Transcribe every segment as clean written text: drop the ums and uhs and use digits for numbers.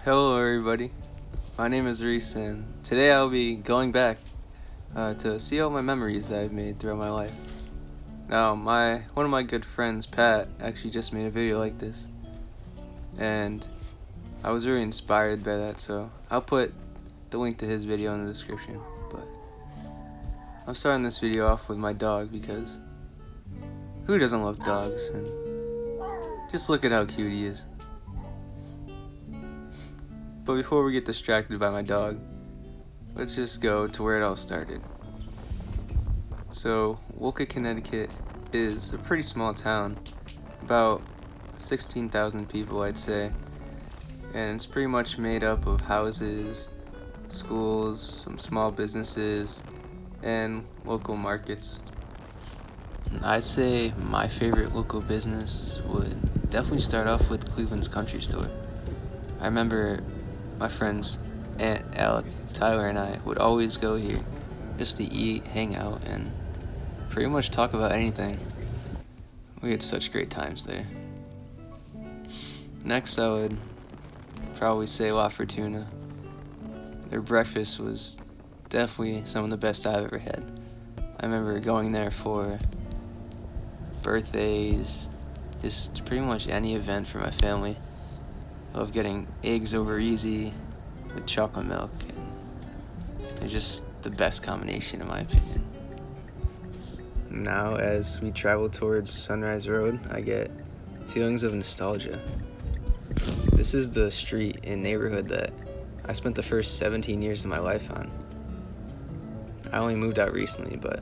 Hello everybody, my name is Reese and today I'll be going back to see all my memories that I've made throughout my life. Now one of my good friends, Pat, actually just made a video like this and I was really inspired by that, so I'll put the link to his video in the description. But I'm starting this video off with my dog because who doesn't love dogs, and just look at how cute he is. But before we get distracted by my dog, let's just go to where it all started. So, Wolcott, Connecticut is a pretty small town, about 16,000 people I'd say, and it's pretty much made up of houses, schools, some small businesses, and local markets. I'd say my favorite local business would definitely start off with Cleveland's Country Store. I remember my friends Aunt Alec, Tyler, and I would always go here just to eat, hang out, and pretty much talk about anything. We had such great times there. Next, I would probably say La Fortuna. Their breakfast was definitely some of the best I've ever had. I remember going there for birthdays, just pretty much any event for my family. I love getting eggs over easy with chocolate milk, and they're just the best combination in my opinion. Now as we travel towards Sunrise Road, I get feelings of nostalgia. This is the street and neighborhood that I spent the first 17 years of my life on. I only moved out recently, but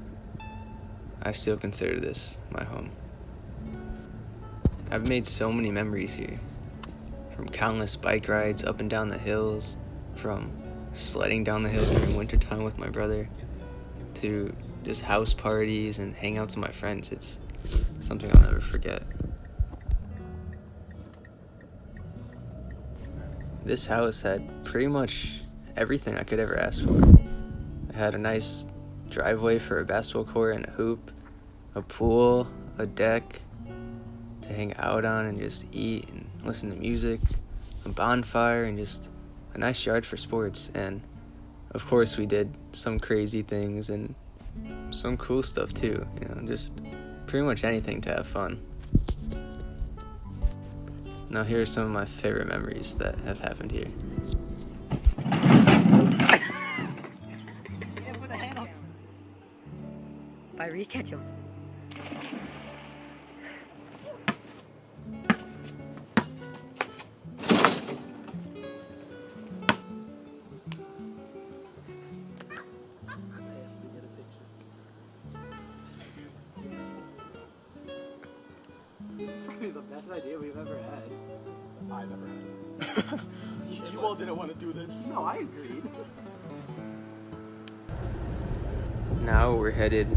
I still consider this my home. I've made so many memories here. From countless bike rides up and down the hills, from sledding down the hills during wintertime with my brother, to just house parties and hangouts with my friends. It's something I'll never forget. This house had pretty much everything I could ever ask for. It had a nice driveway for a basketball court and a hoop, a pool, a deck to hang out on and just eat and listen to music, a bonfire, and just a nice yard for sports. And of course we did some crazy things and some cool stuff too, just pretty much anything to have fun. Now here are some of my favorite memories that have happened here. By re-catch him. The best idea we've ever had. I've ever had. You all didn't want to do this. No, I agreed. Now we're headed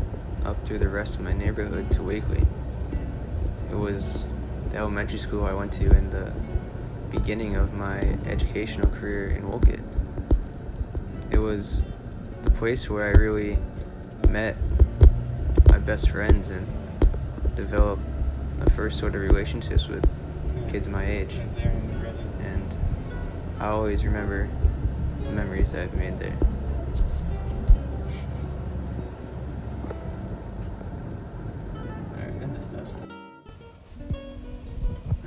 up through the rest of my neighborhood to Wakely. It was the elementary school I went to in the beginning of my educational career in Wolcott. It was the place where I really met my best friends and developed the first sort of relationships with kids my age. And I always remember the memories that I've made there.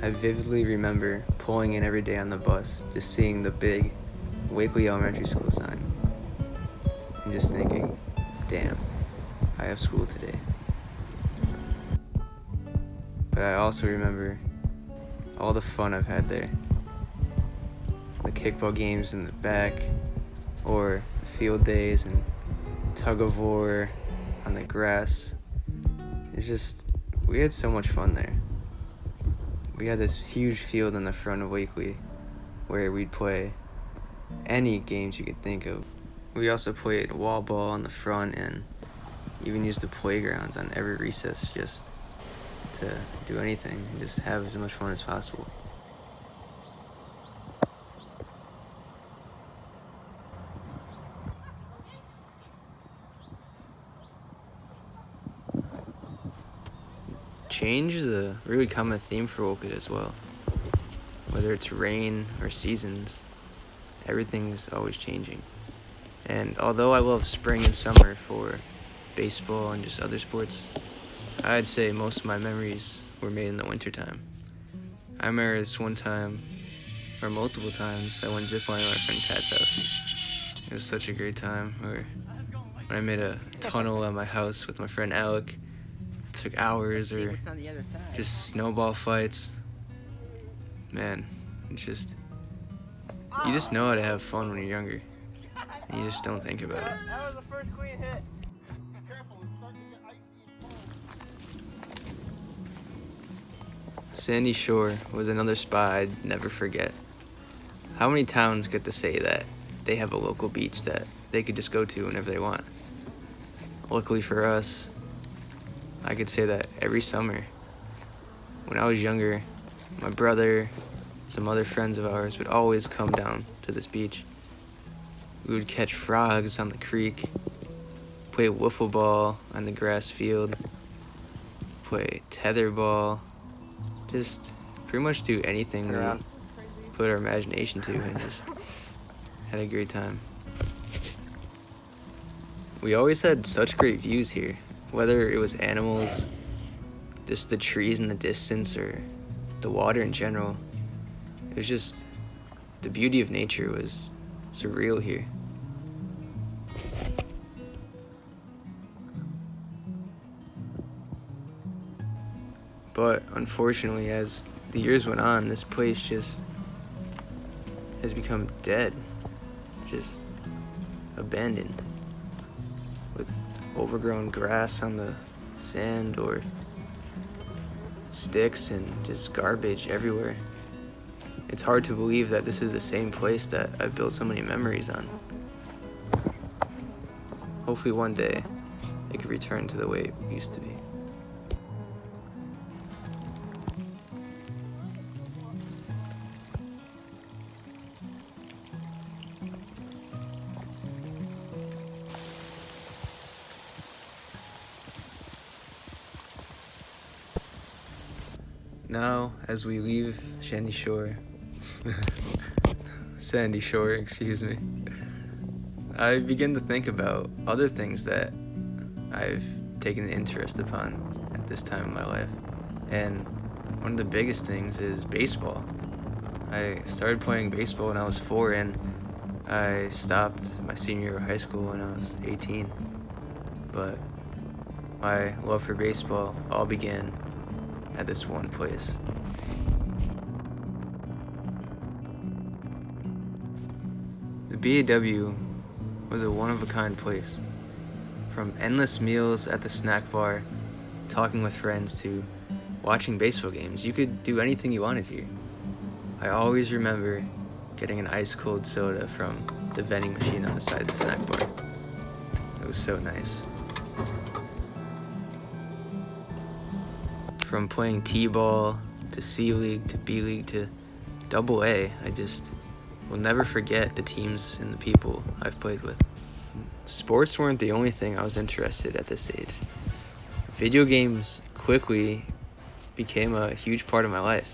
I vividly remember pulling in every day on the bus, just seeing the big Wakely Elementary School sign, and just thinking, damn, I have school today. But I also remember all the fun I've had there. The kickball games in the back, or field days and tug of war on the grass. We had so much fun there. We had this huge field in the front of Wakely where we'd play any games you could think of. We also played wall ball on the front and even used the playgrounds on every recess just to do anything and just have as much fun as possible. Change is a really common theme for Wolcott as well. Whether it's rain or seasons, everything's always changing. And although I love spring and summer for baseball and just other sports, I'd say most of my memories were made in the wintertime. I remember this one time, or multiple times, I went ziplining at my friend Pat's house. It was such a great time. Or when I made a tunnel at my house with my friend Alec, it took hours. Or just snowball fights. Man, it's just, you just know how to have fun when you're younger. And you just don't think about it. That was the first clean hit. Careful, it's starting to get icy. Sandy Shore was another spot I'd never forget. How many towns get to say that they have a local beach that they could just go to whenever they want? Luckily for us, I could say that every summer. When I was younger, my brother, some other friends of ours would always come down to this beach. We would catch frogs on the creek, play wiffle ball on the grass field, play tetherball, just pretty much do anything we put our imagination to, and just had a great time. We always had such great views here, whether it was animals, just the trees in the distance, or the water in general. It was just, the beauty of nature was surreal here. But unfortunately, as the years went on, this place just has become dead, just abandoned, with overgrown grass on the sand or sticks and just garbage everywhere. It's hard to believe that this is the same place that I've built so many memories on. Hopefully one day it could return to the way it used to be. Now, as we leave Sandy Shore, excuse me, I begin to think about other things that I've taken an interest upon at this time in my life. And one of the biggest things is baseball. I started playing baseball when I was 4, and I stopped my senior year of high school when I was 18. But my love for baseball all began at this one place. The BAW was a one-of-a-kind place. From endless meals at the snack bar, talking with friends, to watching baseball games, you could do anything you wanted here. I always remember getting an ice-cold soda from the vending machine on the side of the snack bar. It was so nice. From playing T-ball to C-League to B-League to AA, I just will never forget the teams and the people I've played with. Sports weren't the only thing I was interested in at this age. Video games quickly became a huge part of my life,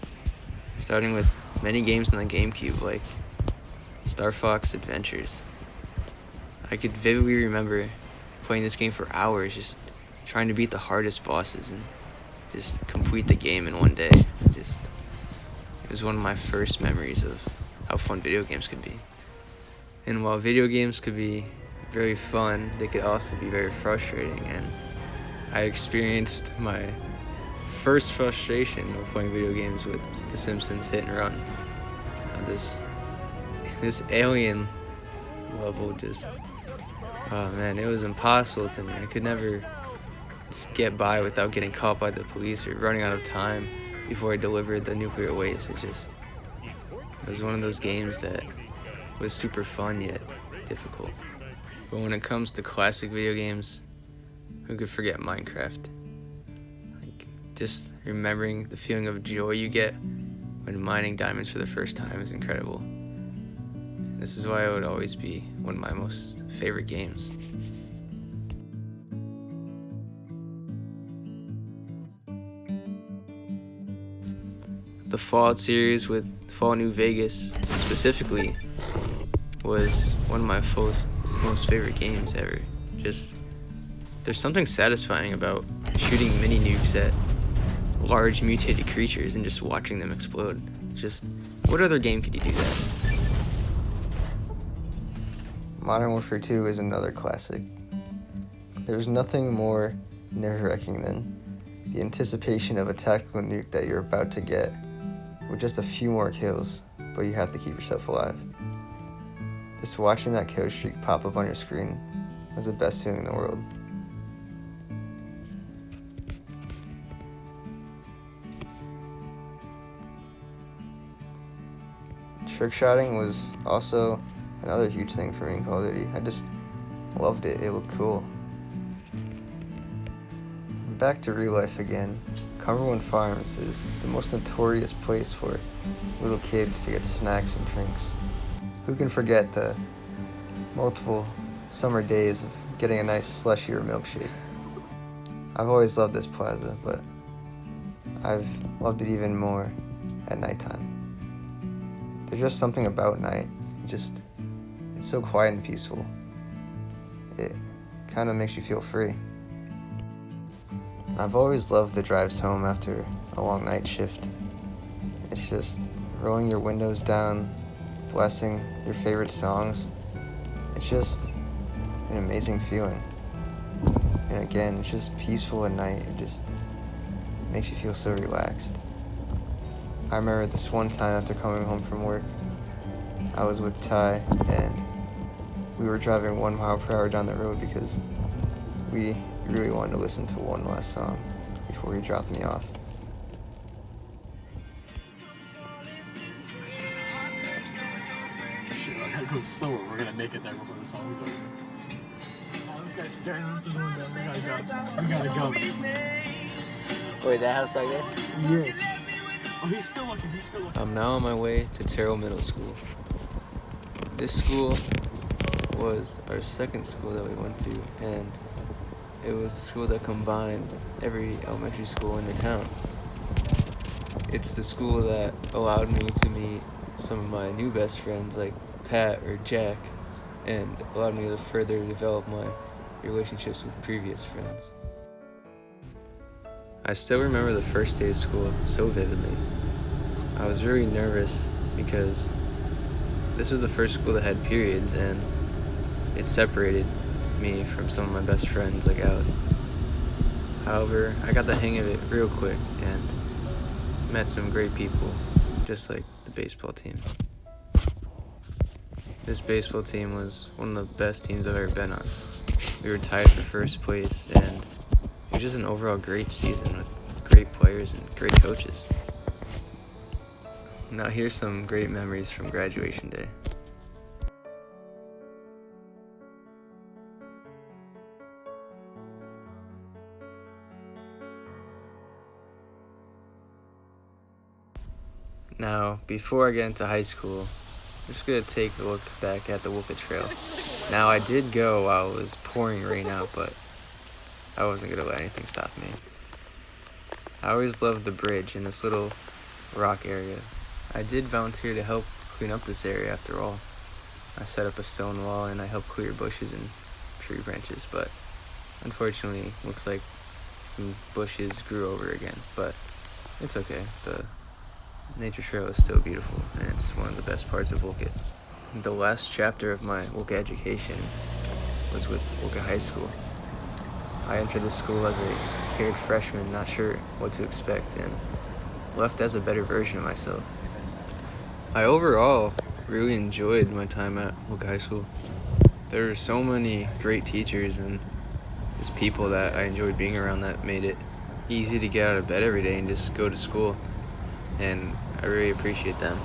starting with many games on the GameCube like Star Fox Adventures. I could vividly remember playing this game for hours, just trying to beat the hardest bosses and just complete the game in one day. It was one of my first memories of how fun video games could be. And while video games could be very fun, they could also be very frustrating, and I experienced my first frustration of playing video games with The Simpsons Hit and Run. This alien level just, oh man, it was impossible to me. I could never just get by without getting caught by the police or running out of time before I delivered the nuclear waste. It was one of those games that was super fun yet difficult. But when it comes to classic video games, who could forget Minecraft? Like, just remembering the feeling of joy you get when mining diamonds for the first time is incredible. This is why it would always be one of my most favorite games. The Fallout series with Fallout New Vegas, specifically was one of my most favorite games ever. Just, there's something satisfying about shooting mini nukes at large mutated creatures and just watching them explode. Just, what other game could you do that? Modern Warfare 2 is another classic. There's nothing more nerve-wracking than the anticipation of a tactical nuke that you're about to get with just a few more kills, but you have to keep yourself alive. Just watching that kill streak pop up on your screen was the best feeling in the world. Trickshotting was also another huge thing for me in Call of Duty. I just loved it. It looked cool. Back to real life again. Cumberland Farms is the most notorious place for little kids to get snacks and drinks. Who can forget the multiple summer days of getting a nice slushy or milkshake? I've always loved this plaza, but I've loved it even more at nighttime. There's just something about night. It's so quiet and peaceful. It kind of makes you feel free. I've always loved the drives home after a long night shift. It's just rolling your windows down, blasting your favorite songs. It's just an amazing feeling. And again, it's just peaceful at night. It just makes you feel so relaxed. I remember this one time after coming home from work, I was with Ty and we were driving 1 mile per hour down the road because we really wanted to listen to one last song before he dropped me off. Shit, I gotta go slower. We're gonna make it there before the song's over. Oh, this guy's staring at us the window. We gotta go. Wait, that house back there? Yeah. Oh, he's still looking. I'm now on my way to Taro Middle School. This school was our second school that we went to, and it was the school that combined every elementary school in the town. It's the school that allowed me to meet some of my new best friends like Pat or Jack, and allowed me to further develop my relationships with previous friends. I still remember the first day of school so vividly. I was really nervous because this was the first school that had periods, and it separated me from some of my best friends like Alec. However, I got the hang of it real quick and met some great people, just like the baseball team. This baseball team was one of the best teams I've ever been on. We were tied for first place, and it was just an overall great season with great players and great coaches. Now here's some great memories from graduation day. Now, before I get into high school, I'm just going to take a look back at the Wolcott Trail. Now, I did go while it was pouring rain out, but I wasn't going to let anything stop me. I always loved the bridge in this little rock area. I did volunteer to help clean up this area after all. I set up a stone wall and I helped clear bushes and tree branches, but unfortunately, looks like some bushes grew over again, but it's okay. The nature trail is still beautiful, and it's one of the best parts of Wolcott. The last chapter of my Wolcott education was with Wolcott High School. I entered the school as a scared freshman, not sure what to expect, and left as a better version of myself. I overall really enjoyed my time at Wolcott High School. There were so many great teachers and just people that I enjoyed being around that made it easy to get out of bed every day and just go to school. And I really appreciate them.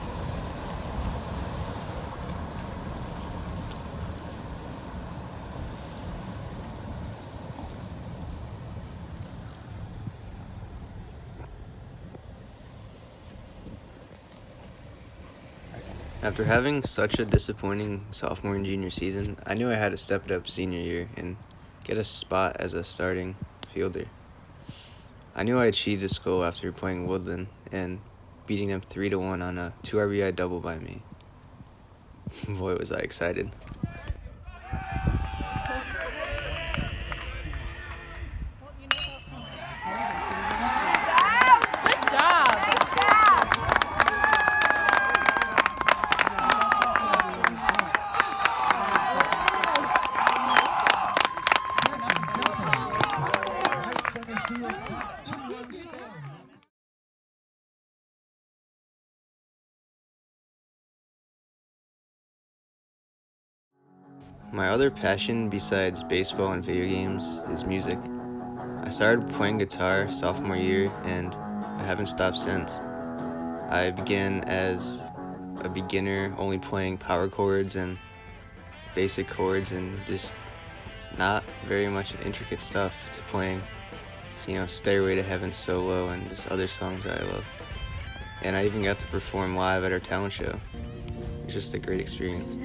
After having such a disappointing sophomore and junior season, I knew I had to step it up senior year and get a spot as a starting fielder. I knew I achieved this goal after playing Woodland and beating them 3-1 on a 2 RBI double by me. Boy, was I excited. Good job. My other passion besides baseball and video games is music. I started playing guitar sophomore year and I haven't stopped since. I began as a beginner, only playing power chords and basic chords and just not very much intricate stuff, to playing, Stairway to Heaven solo and just other songs that I love. And I even got to perform live at our talent show. It was just a great experience.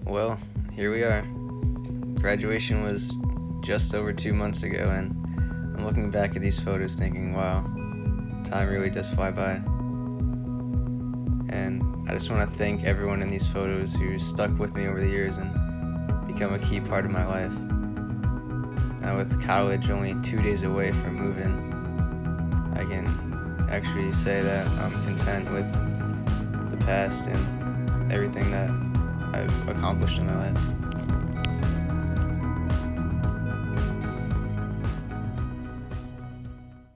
Well, here we are. Graduation was just over 2 months ago, and I'm looking back at these photos thinking, wow, time really does fly by. And I just want to thank everyone in these photos who stuck with me over the years and become a key part of my life. Now with college only 2 days away from moving, I can actually say that I'm content with the past and everything that I've accomplished in my life.